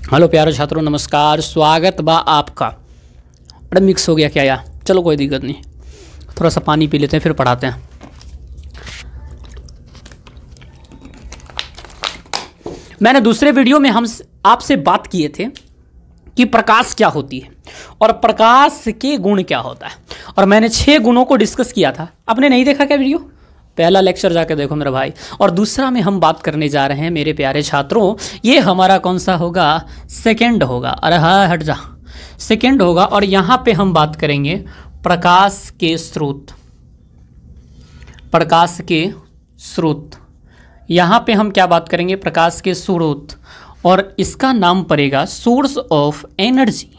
Hello प्यारे छात्रों, नमस्कार। स्वागत बा आपका। अरे मिक्स हो गया क्या यार? चलो कोई दिक्कत नहीं, थोड़ा सा पानी पी लेते हैं फिर पढ़ाते हैं। मैंने दूसरे वीडियो में हम आपसे बात किए थे कि प्रकाश क्या होती है और प्रकाश के गुण क्या होता है, और मैंने 6 गुणों को डिस्कस किया था। आपने नहीं देखा क्या वीडियो? पहला लेक्चर जाके देखो मेरा भाई। और दूसरा में हम बात करने जा रहे हैं मेरे प्यारे छात्रों, ये हमारा कौन सा होगा? सेकंड होगा। अरे हाँ हट जा, सेकंड होगा। और यहाँ पे हम बात करेंगे प्रकाश के स्रोत। प्रकाश के स्रोत, यहाँ पे हम क्या बात करेंगे? प्रकाश के स्रोत, और इसका नाम पड़ेगा source of energy.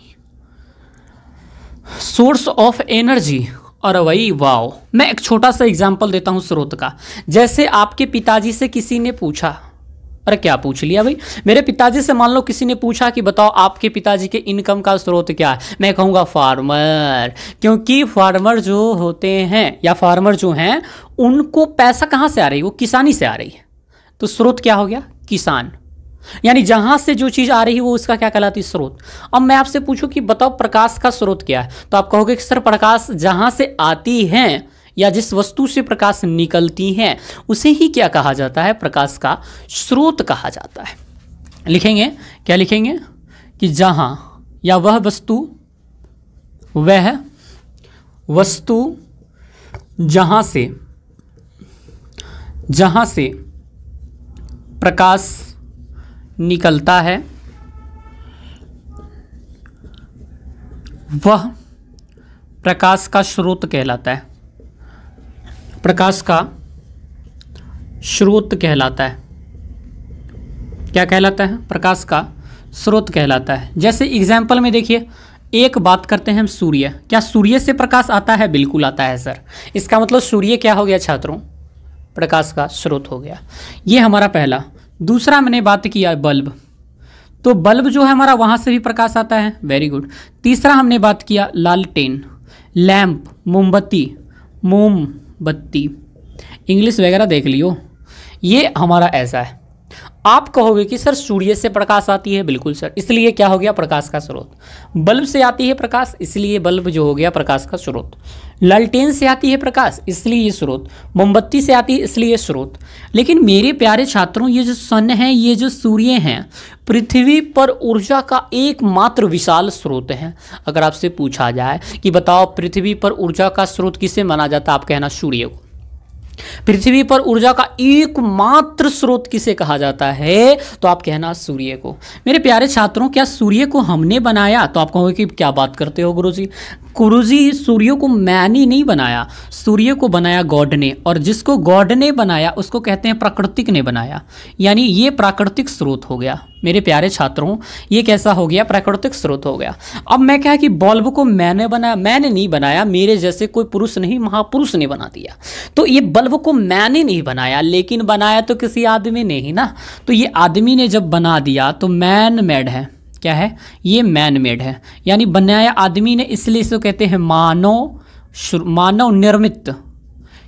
Source of energy. और वही वाओ, मैं एक छोटा सा एग्जांपल देता हूं स्रोत का। जैसे आपके पिताजी से किसी ने पूछा, अरे क्या पूछ लिया भाई, मेरे पिताजी से मान लो किसी ने पूछा कि बताओ आपके पिताजी के इनकम का स्रोत क्या है, मैं कहूँगा फार्मर, क्योंकि फार्मर जो होते हैं या फार्मर जो हैं उनको पैसा कहाँ से आ रही है? वो किसानी से आ रही है। तो स्रोत क्या हो गया? किसान। यानी जहां से जो चीज आ रही है वो उसका क्या कहलाती है? स्रोत। अब मैं आपसे पूछूं कि बताओ प्रकाश का स्रोत क्या है, तो आप कहोगे कि सर प्रकाश जहां से आती है या जिस वस्तु से प्रकाश निकलती है उसे ही क्या कहा जाता है? प्रकाश का स्रोत कहा जाता है। लिखेंगे क्या? लिखेंगे कि जहां या वह वस्तु जहां से प्रकाश निकलता है वह प्रकाश का स्रोत कहलाता है। प्रकाश का स्रोत कहलाता है। क्या कहलाता है? प्रकाश का स्रोत कहलाता है। जैसे एग्जाम्पल में देखिए, एक बात करते हैं हम सूर्य। क्या सूर्य से प्रकाश आता है? बिल्कुल आता है सर। इसका मतलब सूर्य क्या हो गया छात्रों? प्रकाश का स्रोत हो गया। ये हमारा पहला। दूसरा मैंने बात किया बल्ब, तो बल्ब जो है हमारा वहां से भी प्रकाश आता है। Very good. तीसरा हमने बात किया लालटेन, लैंप, मोमबत्ती, इंग्लिश वगैरह देख लियो। ये हमारा ऐसा है। आप कहोगे कि सर सूर्य से प्रकाश आती है। बिल्कुल सर, इसलिए क्या हो गया? प्रकाश का स्रोत। बल्ब से आती है प्रकाश, इसलिए बल्ब जो हो गया प्रकाश का स्रोत। लालटेन से आती है प्रकाश, इसलिए ये स्रोत। मोमबत्ती से आती है, इसलिए ये स्रोत। लेकिन मेरे प्यारे छात्रों, ये जो सन है, ये जो सूर्य हैं, पृथ्वी पर ऊर्जा का एकमात्र विशाल स्रोत है। अगर आपसे पूछा जाए कि बताओ पृथ्वी पर ऊर्जा का स्रोत किसे माना जाता है, आप कहना सूर्य को। पृथ्वी पर ऊर्जा का एकमात्र स्रोत किसे कहा जाता है, तो आप कहना सूर्य को। मेरे प्यारे छात्रों, क्या सूर्य को हमने बनाया? तो आप कहोगे कि क्या बात करते हो गुरुजी। गुरुजी, सूर्य को मैंने नहीं बनाया, सूर्य को बनाया गॉड ने, और जिसको गॉड ने बनाया उसको कहते हैं प्राकृतिक ने बनाया। यानी ये प्राकृतिक स्रोत हो गया। मेरे प्यारे छात्रों, ये कैसा हो गया? प्राकृतिक स्रोत हो गया। अब मैं क्या कि बल्ब को मैंने बनाया? मैंने नहीं बनाया, मेरे जैसे कोई पुरुष नहीं, महापुरुष ने बना दिया। तो ये बल्ब को मैंने नहीं बनाया, लेकिन बनाया तो किसी आदमी ने ही ना। तो ये आदमी ने जब बना दिया तो मैन मेड है। क्या है? ये मैन मेड है, यानी बनाया आदमी ने, इसलिए इसको कहते हैं मानव निर्मित।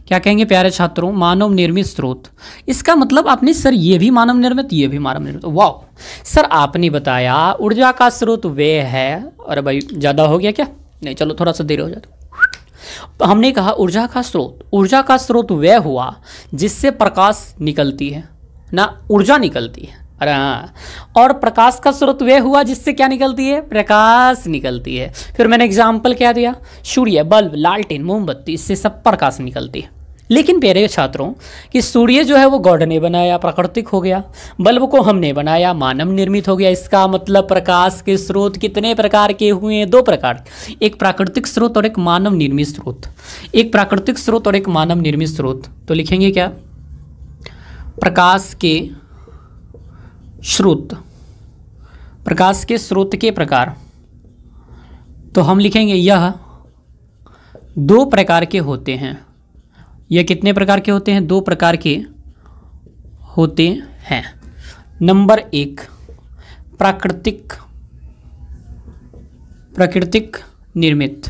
क्या कहेंगे प्यारे छात्रों? मानव निर्मित स्रोत। इसका मतलब आपने सर ये भी मानव निर्मित, ये भी मानव निर्मित। वाह सर, आपने बताया ऊर्जा का स्रोत वे है। अरे भाई ज़्यादा हो गया क्या? नहीं, चलो थोड़ा सा देर हो जाता। हमने कहा ऊर्जा का स्रोत। ऊर्जा का स्रोत वह हुआ जिससे प्रकाश निकलती है ना, ऊर्जा निकलती है। अरे हाँ, और प्रकाश का स्रोत वह हुआ जिससे क्या निकलती है? प्रकाश निकलती है। फिर मैंने एग्जाम्पल क्या दिया? सूर्य, बल्ब, लालटेन, मोमबत्ती, इससे सब प्रकाश निकलती है। लेकिन प्यारे छात्रों, कि सूर्य जो है वो गॉड ने बनाया, प्राकृतिक हो गया। बल्ब को हमने बनाया, मानव निर्मित हो गया। इसका मतलब प्रकाश के स्रोत कितने प्रकार के हुए? 2 प्रकार, एक प्राकृतिक स्रोत और एक मानव निर्मित स्रोत। एक प्राकृतिक स्रोत और एक मानव निर्मित स्रोत। तो लिखेंगे क्या? प्रकाश के स्रोत। प्रकाश के स्रोत के प्रकार, तो हम लिखेंगे यह 2 प्रकार के होते हैं। यह कितने प्रकार के होते हैं? 2 प्रकार के होते हैं। नंबर 1 प्राकृतिक निर्मित,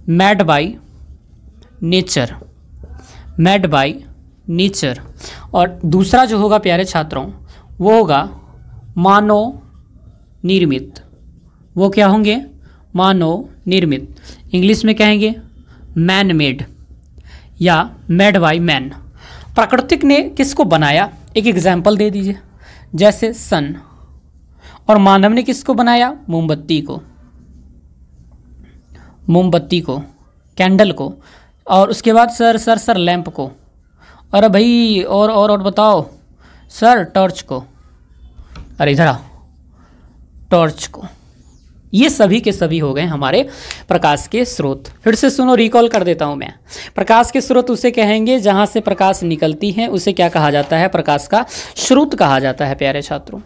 मेड बाय नेचर। और दूसरा जो होगा प्यारे छात्रों, वो होगा मानव निर्मित। वो क्या होंगे? मानव निर्मित। इंग्लिश में कहेंगे मैन मेड या मेड बाय मैन। प्राकृतिक ने किसको बनाया? एक एग्जाम्पल दे दीजिए। जैसे सन। और मानव ने किसको बनाया? मोमबत्ती को, मोमबत्ती को, कैंडल को। और उसके बाद सर लैंप को। अरे भाई और बताओ सर, टॉर्च को। अरे इधर आओ, टॉर्च को। ये सभी के सभी हो गए हमारे प्रकाश के स्रोत। फिर से सुनो, रिकॉल कर देता हूँ मैं। प्रकाश के स्रोत उसे कहेंगे जहाँ से प्रकाश निकलती है, उसे क्या कहा जाता है? प्रकाश का स्रोत कहा जाता है प्यारे छात्रों।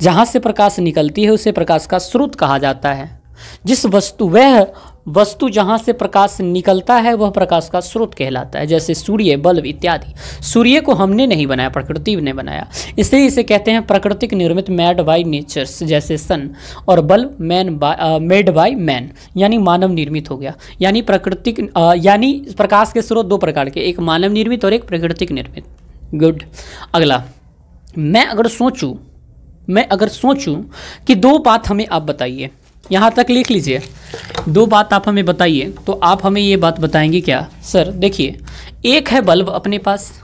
जहाँ से प्रकाश निकलती है उसे प्रकाश का स्रोत कहा जाता है। जिस वस्तु जहाँ से प्रकाश निकलता है वह प्रकाश का स्रोत कहलाता है। जैसे सूर्य, बल्ब इत्यादि। सूर्य को हमने नहीं बनाया, प्रकृति ने बनाया, इसलिए इसे कहते हैं प्राकृतिक निर्मित, मेड बाय नेचर्स। जैसे सन और बल्ब मेड बाय मैन, यानी मानव निर्मित हो गया। यानी प्राकृतिक यानी प्रकाश के स्रोत दो प्रकार के, एक मानव निर्मित और एक प्राकृतिक निर्मित। गुड। अगला, मैं अगर सोचूं कि दो बात हमें आप बताइए, यहाँ तक लिख लीजिए, दो बात आप हमें बताइए, तो आप हमें ये बात बताएंगे क्या? सर देखिए, एक है बल्ब अपने पास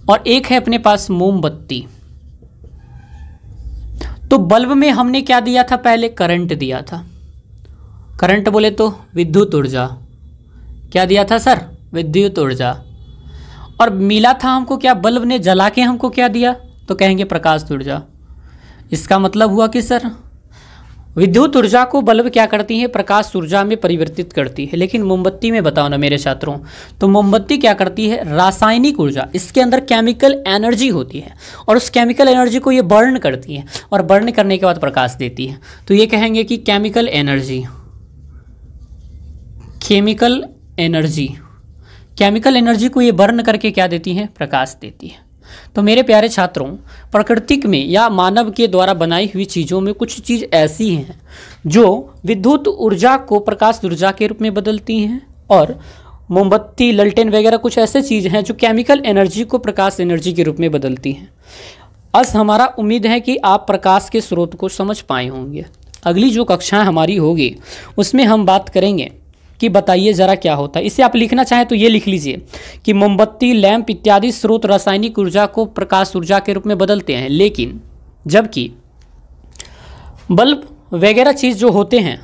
और एक है अपने पास मोमबत्ती। तो बल्ब में हमने क्या दिया था? पहले करंट दिया था। करंट बोले तो विद्युत ऊर्जा। क्या दिया था सर? विद्युत ऊर्जा। और मिला था हमको क्या? बल्ब ने जला के हमको क्या दिया? तो कहेंगे प्रकाश ऊर्जा। इसका मतलब हुआ कि सर विद्युत ऊर्जा को बल्ब क्या करती है? प्रकाश ऊर्जा में परिवर्तित करती है। लेकिन मोमबत्ती में बताओ ना मेरे छात्रों, तो मोमबत्ती क्या करती है? रासायनिक ऊर्जा, इसके अंदर केमिकल एनर्जी होती है और उस केमिकल एनर्जी को ये बर्न करती है और बर्न करने के बाद प्रकाश देती है। तो ये कहेंगे कि केमिकल एनर्जी को ये बर्न करके क्या देती है? प्रकाश देती है। तो मेरे प्यारे छात्रों, प्राकृतिक में या मानव के द्वारा बनाई हुई चीज़ों में कुछ चीज़ ऐसी हैं जो विद्युत ऊर्जा को प्रकाश ऊर्जा के रूप में बदलती हैं, और मोमबत्ती, ललटेन वगैरह कुछ ऐसे चीज़ हैं जो केमिकल एनर्जी को प्रकाश एनर्जी के रूप में बदलती हैं। आज हमारा उम्मीद है कि आप प्रकाश के स्रोत को समझ पाए होंगे। अगली जो कक्षा हमारी होगी उसमें हम बात करेंगे कि बताइए ज़रा क्या होता है। इसे आप लिखना चाहें तो ये लिख लीजिए कि मोमबत्ती, लैंप इत्यादि स्रोत रासायनिक ऊर्जा को प्रकाश ऊर्जा के रूप में बदलते हैं, लेकिन जबकि बल्ब वगैरह चीज़ जो होते हैं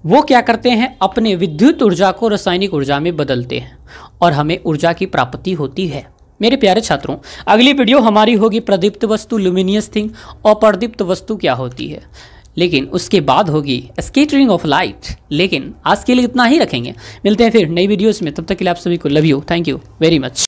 वो क्या करते हैं? अपने विद्युत ऊर्जा को रासायनिक ऊर्जा में बदलते हैं और हमें ऊर्जा की प्राप्ति होती है। मेरे प्यारे छात्रों, अगली वीडियो हमारी होगी प्रदीप्त वस्तु, लुमिनियस थिंग, और प्रदीप्त वस्तु क्या होती है। लेकिन उसके बाद होगी स्कैटरिंग ऑफ लाइट। लेकिन आज के लिए इतना ही रखेंगे, मिलते हैं फिर नई वीडियोस में। तब तक के लिए आप सभी को love you, thank you very much.